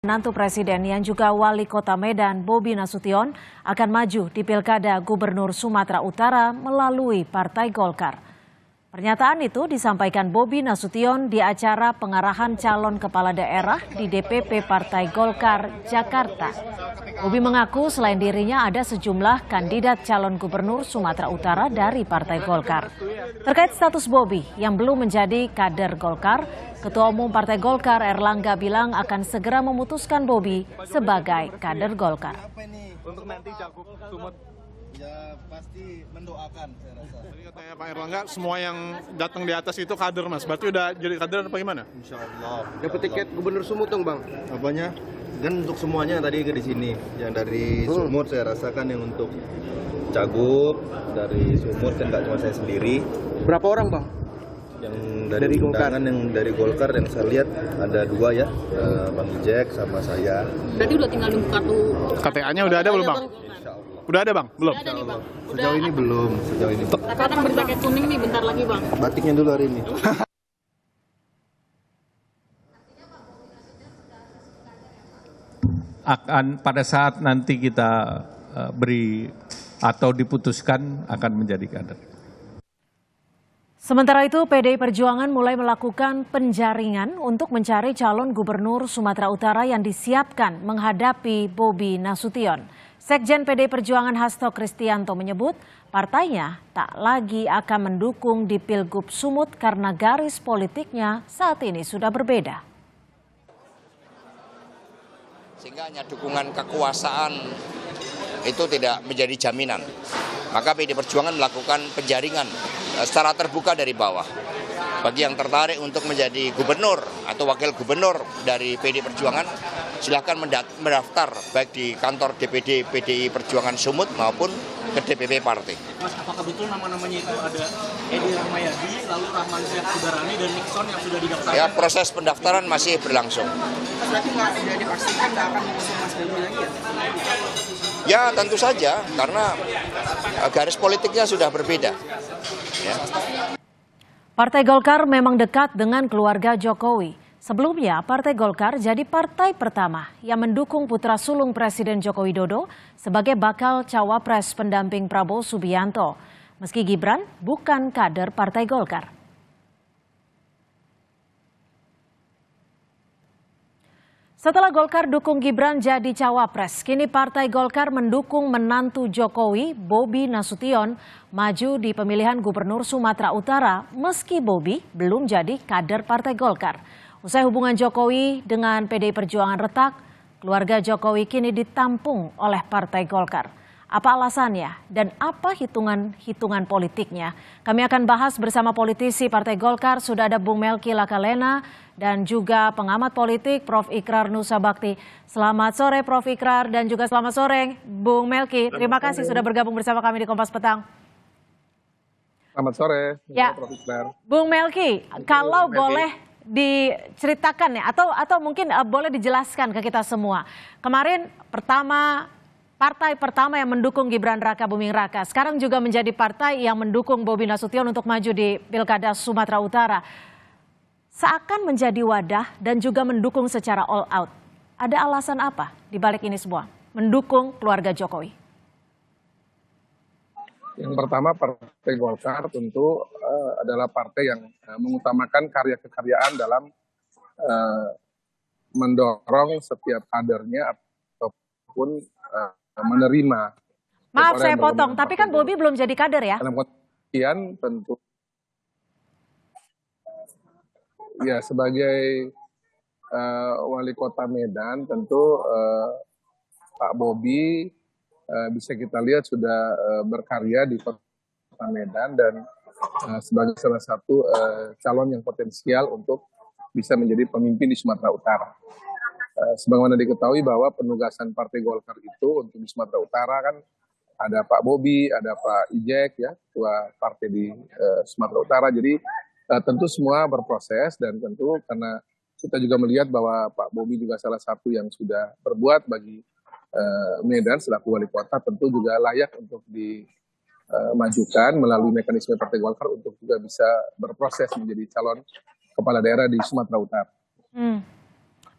Menantu Presiden yang juga Wali Kota Medan Bobi Nasution akan maju di Pilkada Gubernur Sumatera Utara melalui Partai Golkar. Pernyataan itu disampaikan Bobi Nasution di acara pengarahan calon kepala daerah di DPP Partai Golkar, Jakarta. Bobi mengaku selain dirinya ada sejumlah kandidat calon gubernur Sumatera Utara dari Partai Golkar. Terkait status Bobi yang belum menjadi kader Golkar, Ketua Umum Partai Golkar Erlangga bilang akan segera memutuskan Bobi sebagai kader Golkar. Untuk nanti Cagup Sumut ya pasti mendoakan saya rasa. Tadi katanya Pak Erlangga semua yang datang di atas itu kader Mas. Berarti udah jadi kader apa gimana? Insya Allah. Dapat tiket Gubernur Sumut dong Bang? Apanya? Kan untuk semuanya tadi di sini. Yang dari Sumut saya rasakan yang untuk Cagup dari Sumut kan nggak cuma saya sendiri. Berapa orang Bang? Yang dari undangan yang dari Golkar yang saya lihat ada 2 ya, Bang Jack sama saya. Berarti udah tinggal nunggu kartu KTA-nya udah ada belum Bang? Insya Allah. Udah ada Bang? Belum? Udah ada nih Bang. Sejauh ini belum, sejauh ini. Tapi akan berjaket kuning nih bentar lagi Bang. Batiknya dulu hari ini. Akan pada saat nanti kita beri atau diputuskan akan menjadi kader. Sementara itu, PDI Perjuangan mulai melakukan penjaringan untuk mencari calon gubernur Sumatera Utara yang disiapkan menghadapi Bobi Nasution. Sekjen PDI Perjuangan Hasto Kristianto menyebut partainya tak lagi akan mendukung di Pilgub Sumut karena garis politiknya saat ini sudah berbeda. Sehingga hanya dukungan kekuasaan itu tidak menjadi jaminan. Maka PDI Perjuangan melakukan penjaringan secara terbuka dari bawah. Bagi yang tertarik untuk menjadi gubernur atau wakil gubernur dari PDI Perjuangan, silakan mendaftar baik di kantor DPD PDI Perjuangan Sumut maupun ke DPP partai. Mas, apakah betul nama-namanya itu ada Edi Rahmayadi, lalu Rahman Syed Sudarani dan Nixon yang sudah didaftarkan? Ya, proses pendaftaran masih berlangsung. Mas, berarti nggak dipastikan nggak akan mengusung Mas Bobi lagi ya? Ya, tentu saja karena garis politiknya sudah berbeda. Ya. Partai Golkar memang dekat dengan keluarga Jokowi. Sebelumnya, Partai Golkar jadi partai pertama yang mendukung putra sulung Presiden Joko Widodo sebagai bakal cawapres pendamping Prabowo Subianto. Meski Gibran bukan kader Partai Golkar. Setelah Golkar dukung Gibran jadi cawapres, kini Partai Golkar mendukung menantu Jokowi, Bobi Nasution, maju di pemilihan Gubernur Sumatera Utara meski Bobi belum jadi kader Partai Golkar. Usai hubungan Jokowi dengan PDI Perjuangan retak, keluarga Jokowi kini ditampung oleh Partai Golkar. Apa alasannya dan apa hitungan politiknya? Kami akan bahas bersama politisi Partai Golkar. Sudah ada Bung Melki Lakalena dan juga pengamat politik Prof. Ikrar Nusa Bakti. Selamat sore Prof. Ikrar dan juga selamat sore Bung Melki. Terima kasih sudah bergabung bersama kami di Kompas Petang. Selamat sore, ya, Prof. Ikrar. Bung Melki, kalau boleh diceritakan ya, atau mungkin boleh dijelaskan ke kita semua. Kemarin partai pertama yang mendukung Gibran Raka Buming Raka, sekarang juga menjadi partai yang mendukung Bobi Nasution untuk maju di Pilkada Sumatera Utara. Seakan menjadi wadah dan juga mendukung secara all out. Ada alasan apa di balik ini semua? Mendukung keluarga Jokowi. Yang pertama, Partai Golkar tentu adalah partai yang mengutamakan karya kekaryaan dalam mendorong setiap kadernya ataupun menerima. Maaf saya potong, tapi kan Bobi belum jadi kader ya? Dalam kemudian tentu ya sebagai wali kota Medan tentu Pak Bobi bisa kita lihat sudah berkarya di kota Medan dan sebagai salah satu calon yang potensial untuk bisa menjadi pemimpin di Sumatera Utara. Sebagaimana diketahui bahwa penugasan Partai Golkar itu untuk di Sumatera Utara kan ada Pak Bobi, ada Pak Ijek ya, ketua partai di Sumatera Utara. Jadi tentu semua berproses dan tentu karena kita juga melihat bahwa Pak Bobi juga salah satu yang sudah berbuat bagi Medan selaku wali kota, tentu juga layak untuk dimajukan melalui mekanisme Partai Golkar untuk juga bisa berproses menjadi calon kepala daerah di Sumatera Utara.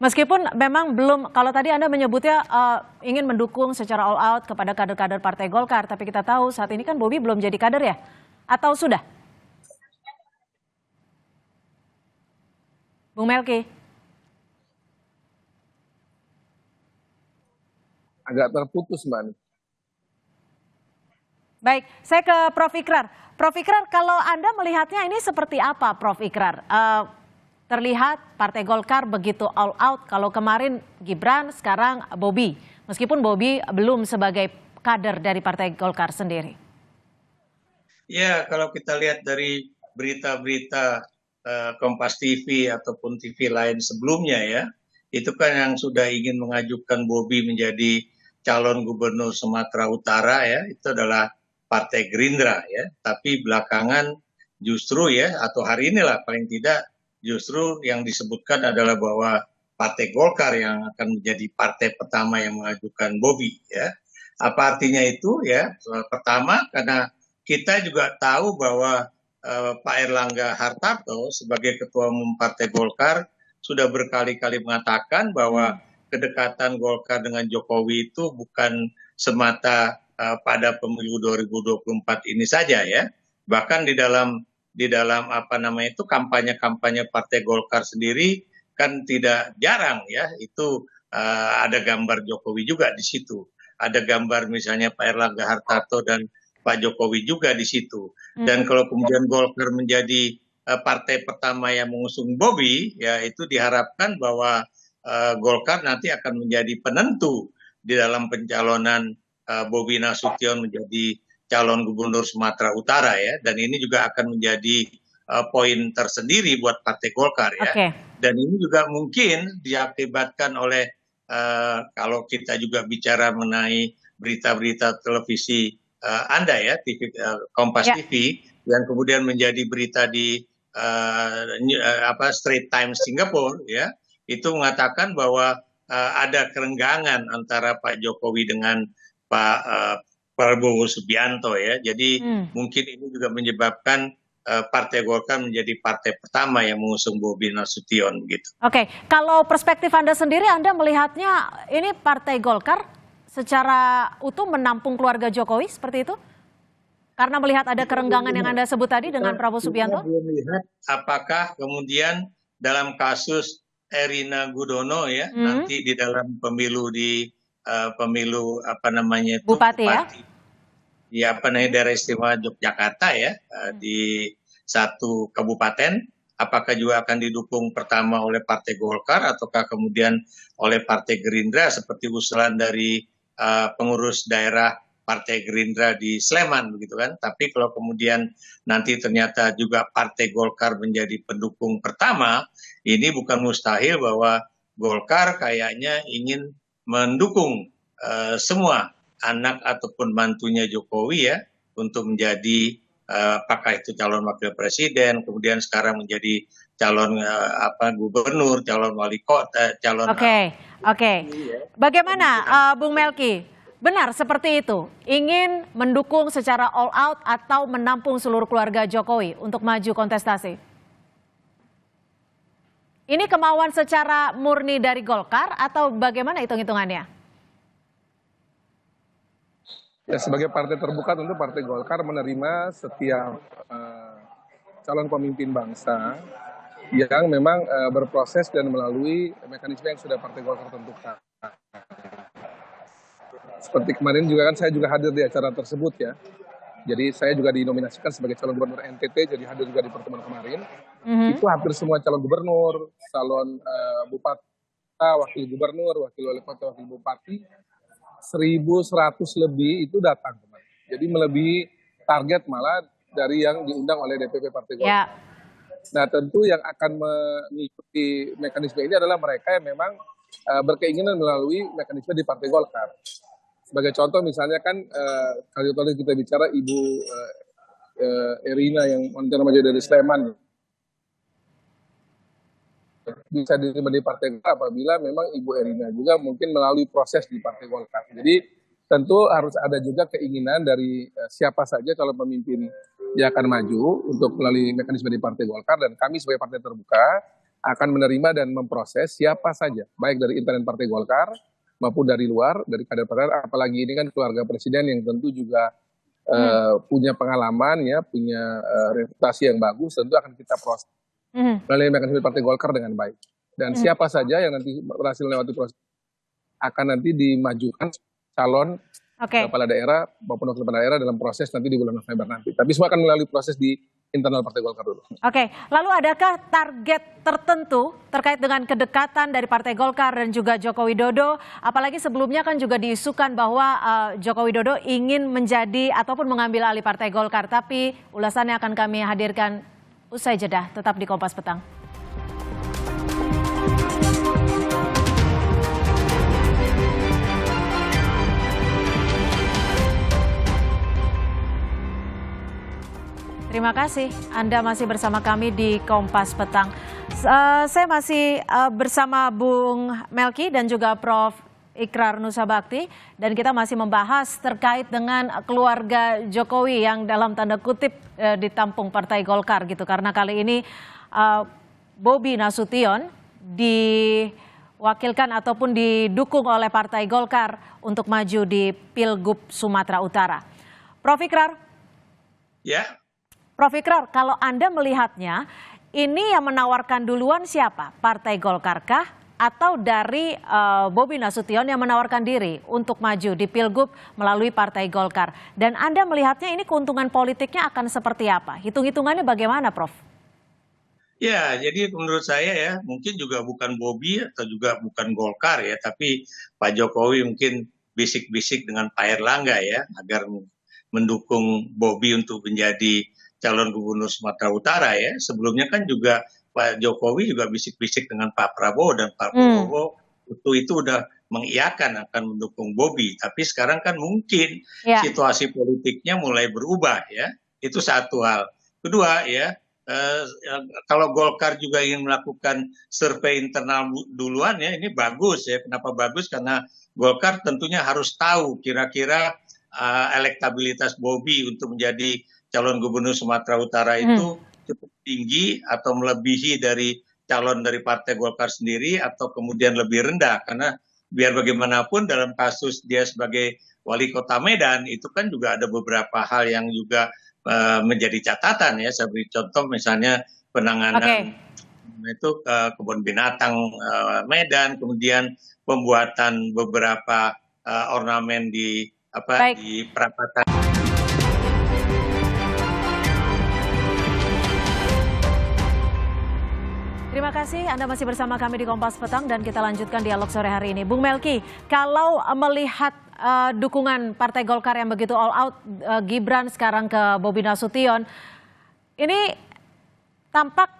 Meskipun memang belum, kalau tadi Anda menyebutnya ingin mendukung secara all out kepada kader-kader Partai Golkar, tapi kita tahu saat ini kan Bobi belum jadi kader ya? Atau sudah? Bung Melki? Agak terputus, Mbak Ani. Baik, saya ke Prof. Ikrar. Prof. Ikrar, kalau Anda melihatnya ini seperti apa, Prof. Ikrar? Terlihat Partai Golkar begitu all out, kalau kemarin Gibran, sekarang Bobi. Meskipun Bobi belum sebagai kader dari Partai Golkar sendiri. Ya, kalau kita lihat dari berita-berita Kompas TV ataupun TV lain sebelumnya ya, itu kan yang sudah ingin mengajukan Bobi menjadi calon gubernur Sumatera Utara ya, itu adalah Partai Gerindra ya. Tapi belakangan justru ya, atau hari inilah paling tidak, justru yang disebutkan adalah bahwa Partai Golkar yang akan menjadi partai pertama yang mengajukan Bobi ya. Apa artinya itu ya? Pertama, karena kita juga tahu bahwa Pak Erlangga Hartarto sebagai Ketua Umum Partai Golkar sudah berkali-kali mengatakan bahwa kedekatan Golkar dengan Jokowi itu bukan semata pada pemilu 2024 ini saja ya. Bahkan di dalam apa namanya itu kampanye-kampanye Partai Golkar sendiri kan tidak jarang ya, itu ada gambar Jokowi juga di situ. Ada gambar misalnya Pak Erlangga Hartarto dan Pak Jokowi juga di situ. Dan kalau kemudian Golkar menjadi partai pertama yang mengusung Bobi, ya itu diharapkan bahwa Golkar nanti akan menjadi penentu di dalam pencalonan Bobi Nasution menjadi calon gubernur Sumatera Utara ya. Dan ini juga akan menjadi poin tersendiri buat Partai Golkar ya. Okay. Dan ini juga mungkin diakibatkan oleh kalau kita juga bicara mengenai berita-berita televisi Anda ya, TV, Kompas TV, yang kemudian menjadi berita di Straits Times Singapura ya, itu mengatakan bahwa ada kerenggangan antara Pak Jokowi dengan Pak Prabowo Subianto ya. Jadi mungkin ini juga menyebabkan Partai Golkar menjadi partai pertama yang mengusung Bobi Nasution gitu. Oke, kalau perspektif Anda sendiri, Anda melihatnya ini Partai Golkar secara utuh menampung keluarga Jokowi seperti itu? Karena melihat ada kerenggangan yang Anda sebut tadi dengan Prabowo Subianto? Kita belum lihat apakah kemudian dalam kasus Erina Gudono ya, nanti di dalam pemilu pemilu apa namanya itu Bupati ya? Ya apa namanya daerah istimewa Yogyakarta ya, di satu kabupaten, apakah juga akan didukung pertama oleh Partai Golkar ataukah kemudian oleh Partai Gerindra seperti usulan dari pengurus daerah Partai Gerindra di Sleman begitu kan. Tapi kalau kemudian nanti ternyata juga Partai Golkar menjadi pendukung pertama, ini bukan mustahil bahwa Golkar kayaknya ingin mendukung semua anak ataupun mantunya Jokowi ya untuk menjadi apakah itu calon wakil presiden, kemudian sekarang menjadi calon gubernur, calon wali kota, calon. Oke. Bagaimana Bung Melki? Benar seperti itu? Ingin mendukung secara all out atau menampung seluruh keluarga Jokowi untuk maju kontestasi? Ini kemauan secara murni dari Golkar atau bagaimana hitung-hitungannya? Ya, sebagai partai terbuka tentu Partai Golkar menerima setiap calon pemimpin bangsa yang memang berproses dan melalui mekanisme yang sudah Partai Golkar tentukan. Seperti kemarin juga kan saya juga hadir di acara tersebut ya. Jadi saya juga dinominasikan sebagai calon gubernur NTT, jadi hadir juga di pertemuan kemarin. Itu hampir semua calon gubernur, calon bupati, wakil gubernur, wakil wali kota, wakil bupati, 1.100 lebih itu datang kemarin. Jadi melebihi target malah dari yang diundang oleh DPP Partai Golkar. Ya. Nah tentu yang akan mengikuti mekanisme ini adalah mereka yang memang berkeinginan melalui mekanisme di Partai Golkar. Sebagai contoh misalnya kan kalau tadi kita bicara Ibu Erina yang mantan maju dari Sleman bisa diterima di Partai Golkar apabila memang Ibu Erina juga mungkin melalui proses di Partai Golkar. Jadi tentu harus ada juga keinginan dari siapa saja calon pemimpin yang akan maju untuk melalui mekanisme di Partai Golkar, dan kami sebagai partai terbuka akan menerima dan memproses siapa saja, baik dari internal Partai Golkar maupun dari luar, dari kader partai, apalagi ini kan keluarga presiden yang tentu juga punya pengalaman, ya, punya reputasi yang bagus, tentu akan kita proses melalui mekanisme Partai Golkar dengan baik. Dan siapa saja yang nanti berhasil melewati proses akan nanti dimajukan calon kepala daerah maupun wakil kepala daerah dalam proses nanti di bulan November nanti. Tapi semua akan melalui proses di internal Partai Golkar dulu. Oke, lalu adakah target tertentu terkait dengan kedekatan dari Partai Golkar dan juga Joko Widodo? Apalagi sebelumnya kan juga diisukan bahwa Joko Widodo ingin menjadi ataupun mengambil alih Partai Golkar. Tapi ulasannya akan kami hadirkan usai jeda. Tetap di Kompas Petang. Terima kasih Anda masih bersama kami di Kompas Petang. Saya masih bersama Bung Melki dan juga Prof. Ikrar Nusa Bakti, dan kita masih membahas terkait dengan keluarga Jokowi yang dalam tanda kutip ditampung Partai Golkar gitu, karena kali ini Bobi Nasution diwakilkan ataupun didukung oleh Partai Golkar untuk maju di Pilgub Sumatera Utara. Prof. Ikrar. Ya. Prof. Ikrar, kalau Anda melihatnya, ini yang menawarkan duluan siapa? Partai Golkar kah? Atau dari Bobi Nasution yang menawarkan diri untuk maju di Pilgub melalui Partai Golkar? Dan Anda melihatnya ini keuntungan politiknya akan seperti apa? Hitung-hitungannya bagaimana, Prof? Ya, jadi menurut saya ya, mungkin juga bukan Bobi atau juga bukan Golkar ya, tapi Pak Jokowi mungkin bisik-bisik dengan Pak Erlangga ya, agar mendukung Bobi untuk menjadi calon gubernur Sumatera Utara ya. Sebelumnya kan juga Pak Jokowi juga bisik-bisik dengan Pak Prabowo, dan Pak Prabowo itu udah mengiyakan akan mendukung Bobi. Tapi sekarang kan mungkin situasi politiknya mulai berubah ya. Itu satu hal. Kedua ya, kalau Golkar juga ingin melakukan survei internal duluan ya, ini bagus ya. Kenapa bagus? Karena Golkar tentunya harus tahu kira-kira elektabilitas Bobi untuk menjadi calon gubernur Sumatera Utara itu cukup tinggi atau melebihi dari calon dari Partai Golkar sendiri, atau kemudian lebih rendah. Karena biar bagaimanapun dalam kasus dia sebagai wali kota Medan itu kan juga ada beberapa hal yang juga menjadi catatan ya. Saya beri contoh misalnya penanganan itu kebun binatang Medan, kemudian pembuatan beberapa ornamen di di perapatan. Terima kasih Anda masih bersama kami di Kompas Petang, dan kita lanjutkan dialog sore hari ini. Bung Melki, kalau melihat dukungan Partai Golkar yang begitu all out, Gibran sekarang ke Bobi Nasution, ini tampak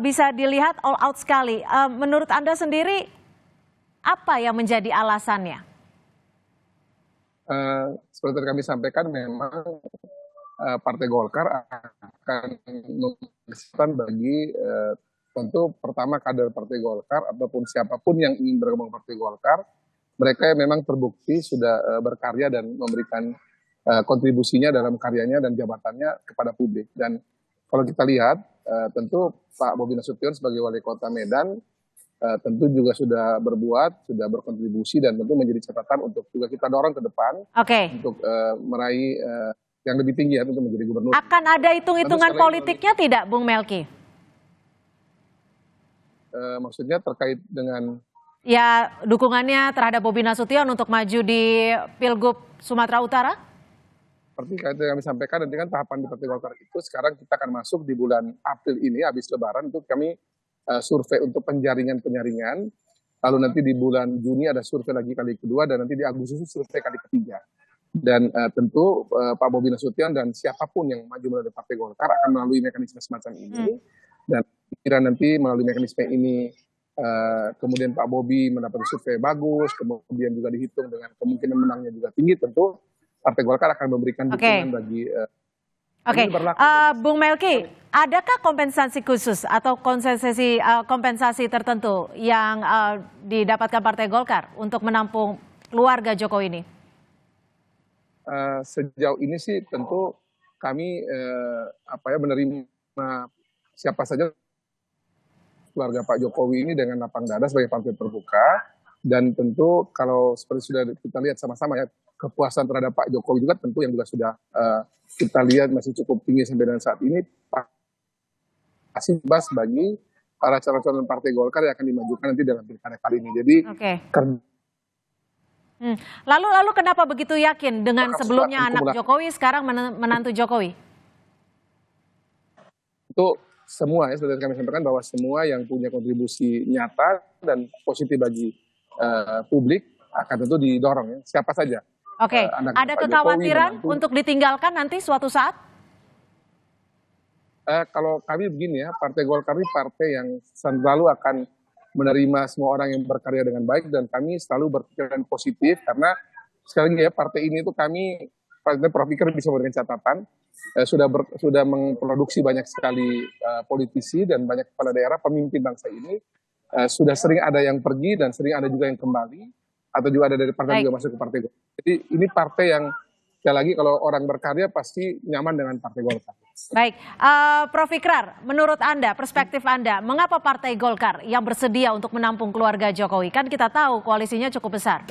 bisa dilihat all out sekali. Menurut Anda sendiri, apa yang menjadi alasannya? Seperti kami sampaikan, memang Partai Golkar akan memberikan bagi tentu pertama kader Partai Golkar ataupun siapapun yang ingin bergabung Partai Golkar, mereka memang terbukti sudah berkarya dan memberikan kontribusinya dalam karyanya dan jabatannya kepada publik. Dan kalau kita lihat, tentu Pak Bobi Nasution sebagai wali kota Medan tentu juga sudah berbuat, sudah berkontribusi, dan tentu menjadi catatan untuk juga kita dorong ke depan untuk meraih yang lebih tinggi ya, untuk menjadi gubernur. Akan ada hitung-hitungan politiknya tidak, Bung Melki? Maksudnya terkait dengan ya dukungannya terhadap Bobi Nasution untuk maju di Pilgub Sumatera Utara? Seperti kami sampaikan, nanti kan tahapan di Partai Golkar itu sekarang kita akan masuk di bulan April ini, habis Lebaran itu kami survei untuk penyaringan, lalu nanti di bulan Juni ada survei lagi kali kedua, dan nanti di Agustus survei kali ketiga. Dan tentu Pak Bobi Nasution dan siapapun yang maju melalui Partai Golkar akan melalui mekanisme semacam ini. Dan kira nanti melalui mekanisme ini kemudian Pak Bobi mendapat survei bagus, kemudian juga dihitung dengan kemungkinan menangnya juga tinggi, tentu Partai Golkar akan memberikan dukungan bagi Bung Melki, adakah kompensasi khusus atau kompensasi tertentu yang didapatkan Partai Golkar untuk menampung keluarga Jokowi ini? Sejauh ini sih tentu kami menerima siapa saja keluarga Pak Jokowi ini dengan lapang dada sebagai partai terbuka, dan tentu kalau seperti sudah kita lihat sama-sama ya, kepuasan terhadap Pak Jokowi juga tentu yang juga sudah kita lihat masih cukup tinggi sampai dengan saat ini, pasti bebas bagi para calon-calon partai Golkar yang akan dimajukan nanti dalam pilkada kali ini. Jadi Lalu kenapa begitu yakin dengan sebelumnya anak Jokowi, sekarang menantu Jokowi? Itu semua ya, sudah kami sampaikan bahwa semua yang punya kontribusi nyata dan positif bagi publik akan tentu didorong ya, siapa saja. Oke, ada kekhawatiran untuk ditinggalkan nanti suatu saat? Kalau kami begini ya, Partai Golkar ini partai yang selalu akan menerima semua orang yang berkarya dengan baik, dan kami selalu berpikiran positif karena sekali lagi ya, partai ini itu kami, Prof. Ikrar bisa memberikan catatan, sudah memproduksi banyak sekali politisi dan banyak kepala daerah pemimpin bangsa ini, sudah sering ada yang pergi dan sering ada juga yang kembali, atau juga ada dari partai juga masuk ke Partai Golkar. Jadi ini partai yang sekali lagi kalau orang berkarya pasti nyaman dengan Partai Golkar. Baik, Prof. Ikrar, menurut Anda, perspektif Anda, mengapa Partai Golkar yang bersedia untuk menampung keluarga Jokowi? Kan kita tahu koalisinya cukup besar.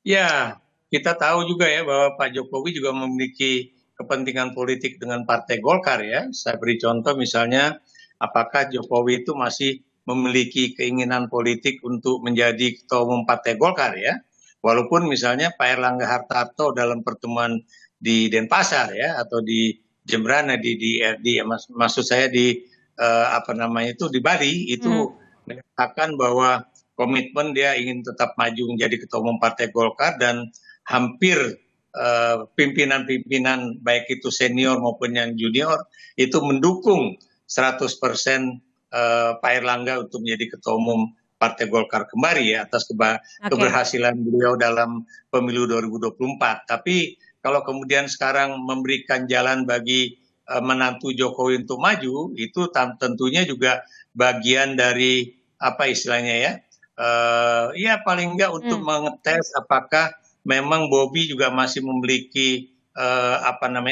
Ya, kita tahu juga ya bahwa Pak Jokowi juga memiliki kepentingan politik dengan Partai Golkar ya. Saya beri contoh misalnya, apakah Jokowi itu masih memiliki keinginan politik untuk menjadi ketua umum Partai Golkar ya. Walaupun misalnya Pak Erlangga Hartarto dalam pertemuan di Denpasar ya, atau di Jembrana maksud saya di di Bali itu menyatakan bahwa komitmen dia ingin tetap maju menjadi ketua umum Partai Golkar, dan hampir pimpinan-pimpinan baik itu senior maupun yang junior itu mendukung 100% Pak Erlangga untuk menjadi ketua umum Partai Golkar kembali ya, atas keberhasilan beliau dalam pemilu 2024. Tapi kalau kemudian sekarang memberikan jalan bagi menantu Jokowi untuk maju, itu tentunya juga bagian dari apa istilahnya ya, ya paling enggak untuk mengetes apakah memang Bobi juga masih memiliki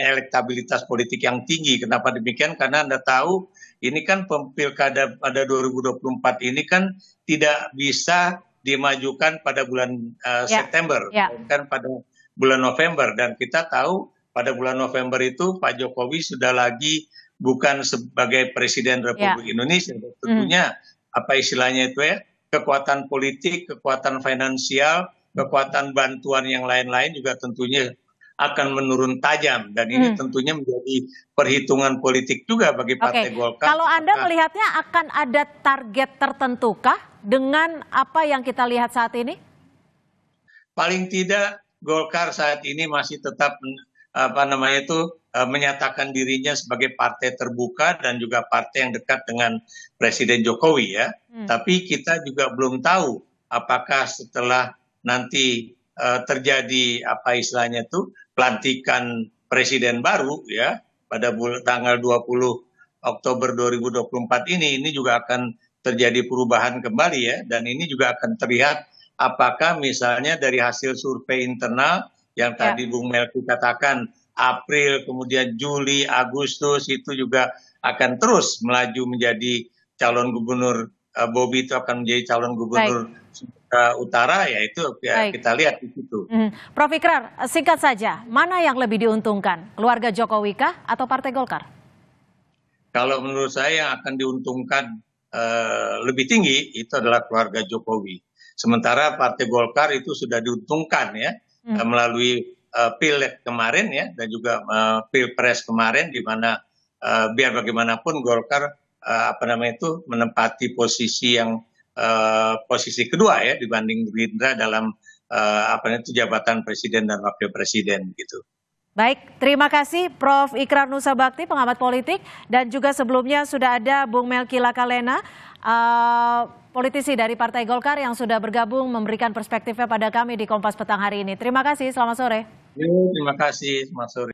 elektabilitas politik yang tinggi. Kenapa demikian? Karena Anda tahu ini kan pilkada pada 2024 ini kan tidak bisa dimajukan pada bulan September, kan pada bulan November, dan kita tahu pada bulan November itu Pak Jokowi sudah lagi bukan sebagai Presiden Republik Indonesia, tentunya apa istilahnya itu ya, kekuatan politik, kekuatan finansial, kekuatan bantuan yang lain-lain juga tentunya akan menurun tajam, dan ini tentunya menjadi perhitungan politik juga bagi Partai Golkar. Kalau Anda melihatnya akan ada target tertentukah dengan apa yang kita lihat saat ini? Paling tidak Golkar saat ini masih tetap menyatakan dirinya sebagai partai terbuka dan juga partai yang dekat dengan Presiden Jokowi ya. Tapi kita juga belum tahu apakah setelah nanti terjadi apa istilahnya itu pelantikan presiden baru ya pada tanggal 20 Oktober 2024 ini juga akan terjadi perubahan kembali ya, dan ini juga akan terlihat apakah misalnya dari hasil survei internal yang tadi Bung Melki katakan April, kemudian Juli, Agustus itu juga akan terus melaju menjadi calon gubernur, Bobi itu akan menjadi calon gubernur Sumatera Utara, ya itu kita lihat di situ. Prof. Ikrar, singkat saja, mana yang lebih diuntungkan, keluarga Jokowi kah atau Partai Golkar? Kalau menurut saya yang akan diuntungkan lebih tinggi itu adalah keluarga Jokowi. Sementara Partai Golkar itu sudah diuntungkan ya melalui Pileg kemarin ya, dan juga Pilpres kemarin, di mana biar bagaimanapun Golkar menempati posisi yang posisi kedua ya dibanding Gerindra dalam jabatan presiden dan wakil presiden gitu. Baik, terima kasih Prof. Ikrar Nusa Bakti, pengamat politik, dan juga sebelumnya sudah ada Bung Melki Lakalena, politisi dari Partai Golkar yang sudah bergabung memberikan perspektifnya pada kami di Kompas Petang hari ini. Terima kasih, selamat sore. Terima kasih, selamat sore.